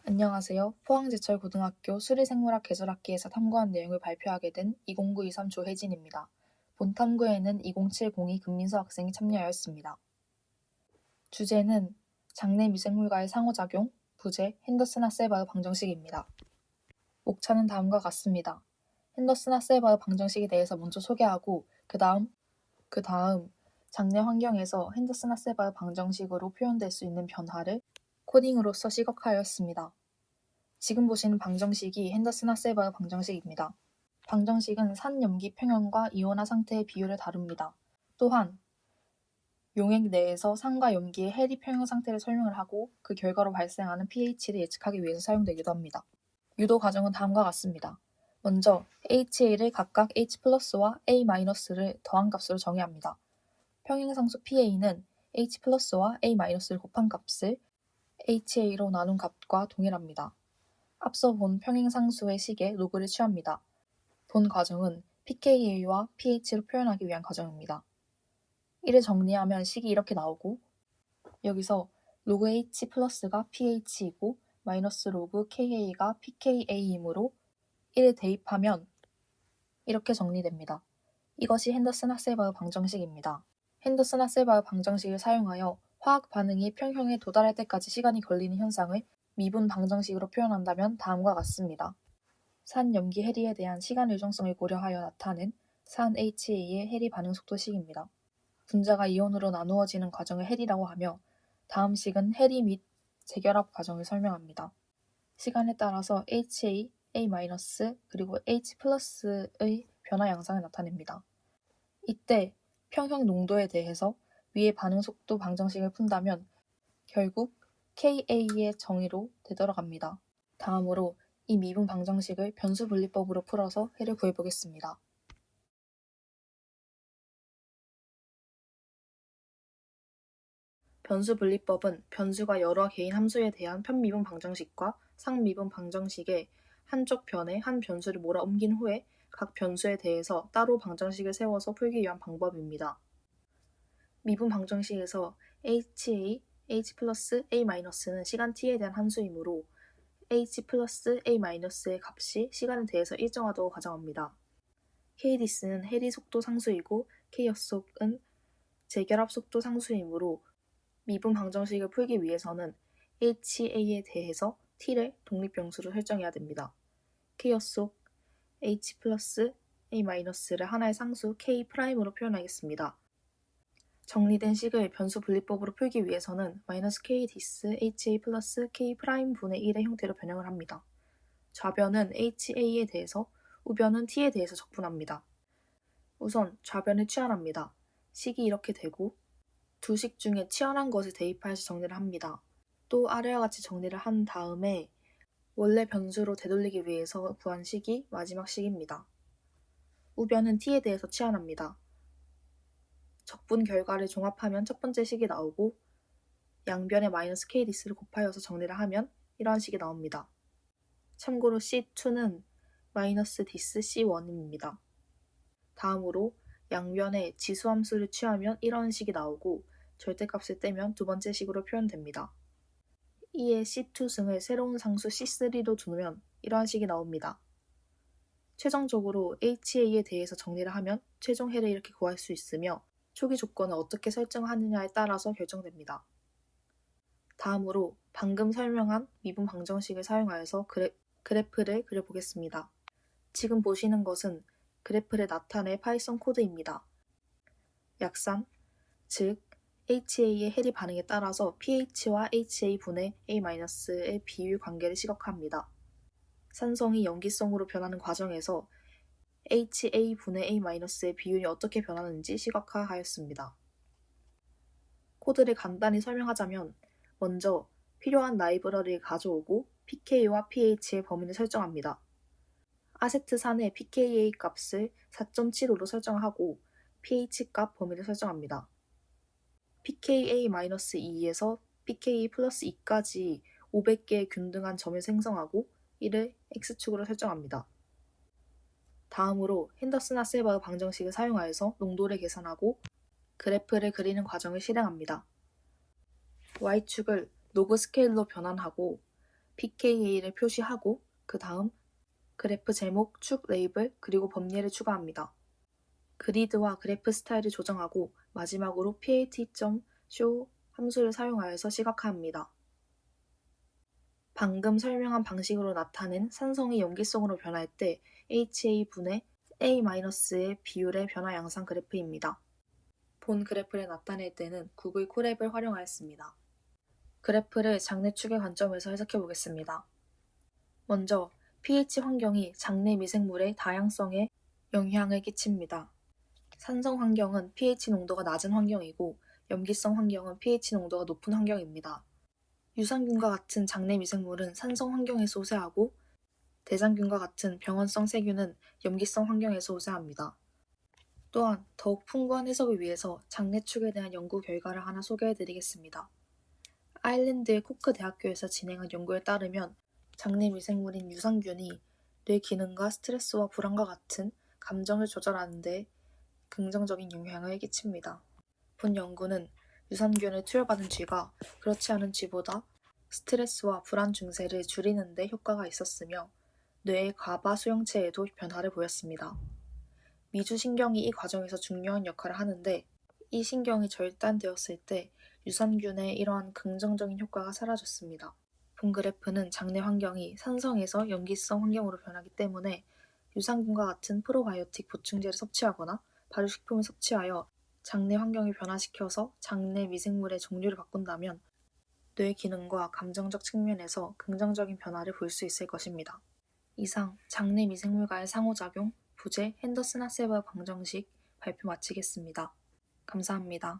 안녕하세요. 포항제철고등학교 수리생물학 계절학기에서 탐구한 내용을 발표하게 된 20923 조혜진입니다. 본 탐구에는 20702 금민서 학생이 참여하였습니다. 주제는 장내 미생물과의 상호작용, 부제 핸더슨-하셀바흐 방정식입니다. 목차는 다음과 같습니다. 핸더슨-하셀바흐 방정식에 대해서 먼저 소개하고 그 다음 장내 환경에서 핸더슨-하셀바흐 방정식으로 표현될 수 있는 변화를 코딩으로써 시각화하였습니다. 지금 보시는 방정식이 핸더슨-하셀바흐 방정식입니다. 방정식은 산염기 평형과 이온화 상태의 비율을 다룹니다. 또한 용액 내에서 산과 염기의 해리 평형 상태를 설명을 하고 그 결과로 발생하는 pH를 예측하기 위해서 사용되기도 합니다. 유도 과정은 다음과 같습니다. 먼저 HA를 각각 H+와 A-를 더한 값으로 정의해야 합니다. 평행상수 PA는 H+와 A-를 곱한 값을 HA로 나눈 값과 동일합니다. 앞서 본 평행상수의 식에 로그를 취합니다. 본 과정은 pKa와 pH로 표현하기 위한 과정입니다. 이를 정리하면 식이 이렇게 나오고 여기서 로그 H 플러스가 pH이고 마이너스 로그 Ka가 pKa이므로 이를 대입하면 이렇게 정리됩니다. 이것이 핸더슨-하셀바흐 방정식입니다. 핸더슨-하셀바흐 방정식을 사용하여 화학 반응이 평형에 도달할 때까지 시간이 걸리는 현상을 미분 방정식으로 표현한다면 다음과 같습니다. 산 염기 해리에 대한 시간 일정성을 고려하여 나타낸 산 HA의 해리 반응 속도식입니다. 분자가 이온으로 나누어지는 과정을 해리라고 하며 다음 식은 해리 및 재결합 과정을 설명합니다. 시간에 따라서 HA, A- 그리고 H+의 변화 양상을 나타냅니다. 이때 평형 농도에 대해서 위의 반응 속도 방정식을 푼다면 결국 KA의 정의로 되돌아갑니다. 다음으로 이 미분 방정식을 변수 분리법으로 풀어서 해를 구해보겠습니다. 변수 분리법은 변수가 여러 개인 함수에 대한 편미분 방정식과 상미분 방정식의 한쪽 변에 한 변수를 몰아 옮긴 후에 각 변수에 대해서 따로 방정식을 세워서 풀기 위한 방법입니다. 미분 방정식에서 HA, H+A-는 시간 t에 대한 함수이므로 H+A-의 값이 시간에 대해서 일정하다고 가정합니다. KDS는 해리 속도 상수이고 K역속은 재결합 속도 상수이므로 미분 방정식을 풀기 위해서는 HA에 대해서 t를 독립변수로 설정해야 됩니다. K역속 H+A-를 하나의 상수 K'으로 표현하겠습니다. 정리된 식을 변수 분리법으로 풀기 위해서는 -KDS HA 플러스 K'분의 1의 형태로 변형을 합니다. 좌변은 HA에 대해서, 우변은 T에 대해서 적분합니다. 우선 좌변을 치환합니다. 식이 이렇게 되고 두 식 중에 치환한 것을 대입하여서 정리를 합니다. 또 아래와 같이 정리를 한 다음에 원래 변수로 되돌리기 위해서 구한 식이 마지막 식입니다. 우변은 T에 대해서 치환합니다. 적분 결과를 종합하면 첫 번째 식이 나오고 양변에 -KDS를 곱하여서 정리를 하면 이러한 식이 나옵니다. 참고로 C2는 -dis C1입니다. 다음으로 양변에 지수함수를 취하면 이런 식이 나오고 절대값을 떼면 두 번째 식으로 표현됩니다. 이에 C2승을 새로운 상수 C3로 두면 이러한 식이 나옵니다. 최종적으로 HA에 대해서 정리를 하면 최종 해를 이렇게 구할 수 있으며 초기 조건을 어떻게 설정하느냐에 따라서 결정됩니다. 다음으로 방금 설명한 미분 방정식을 사용하여서 그래프를 그려보겠습니다. 지금 보시는 것은 그래프를 나타낼 파이썬 코드입니다. 약산, 즉 HA의 해리 반응에 따라서 pH와 HA분의 A-의 비율 관계를 시각화합니다. 산성이 염기성으로 변하는 과정에서 HA분의 A-의 비율이 어떻게 변하는지 시각화하였습니다. 코드를 간단히 설명하자면 먼저 필요한 라이브러리를 가져오고 pK와 pH의 범위를 설정합니다. 아세트산의 pKa 값을 4.75로 설정하고 pH 값 범위를 설정합니다. pKa-2에서 pKa 플러스 2까지 500개의 균등한 점을 생성하고 이를 x축으로 설정합니다. 다음으로 핸더슨-하셀바흐 방정식을 사용하여서 농도를 계산하고 그래프를 그리는 과정을 실행합니다. y축을 로그 스케일로 변환하고 pKa를 표시하고 그 다음 그래프 제목, 축 레이블, 그리고 범례를 추가합니다. 그리드와 그래프 스타일을 조정하고 마지막으로 pat.show 함수를 사용하여서 시각화합니다. 방금 설명한 방식으로 나타낸 산성이 염기성으로 변할 때 HA분의 A-의 비율의 변화 양상 그래프입니다. 본 그래프를 나타낼 때는 구글 콜앱을 활용하였습니다. 그래프를 장내축의 관점에서 해석해 보겠습니다. 먼저 pH 환경이 장내 미생물의 다양성에 영향을 끼칩니다. 산성 환경은 pH 농도가 낮은 환경이고 염기성 환경은 pH 농도가 높은 환경입니다. 유산균과 같은 장내 미생물은 산성 환경에서 우세하고 대장균과 같은 병원성 세균은 염기성 환경에서 우세합니다. 또한 더욱 풍부한 해석을 위해서 장내축에 대한 연구 결과를 하나 소개해드리겠습니다. 아일랜드의 코크 대학교에서 진행한 연구에 따르면 장내 미생물인 유산균이 뇌 기능과 스트레스와 불안과 같은 감정을 조절하는 데 긍정적인 영향을 끼칩니다. 본 연구는 유산균을 투여받은 쥐가 그렇지 않은 쥐보다 스트레스와 불안 증세를 줄이는 데 효과가 있었으며 뇌의 과바 수용체에도 변화를 보였습니다. 미주신경이 이 과정에서 중요한 역할을 하는데 이 신경이 절단되었을 때 유산균의 이러한 긍정적인 효과가 사라졌습니다. 본 그래프는 장내 환경이 산성에서 염기성 환경으로 변하기 때문에 유산균과 같은 프로바이오틱 보충제를 섭취하거나 발효식품을 섭취하여 장내 환경을 변화시켜서 장내 미생물의 종류를 바꾼다면 뇌 기능과 감정적 측면에서 긍정적인 변화를 볼 수 있을 것입니다. 이상 장내 미생물과의 상호작용, 부재, 핸더슨 하세버 방정식 발표 마치겠습니다. 감사합니다.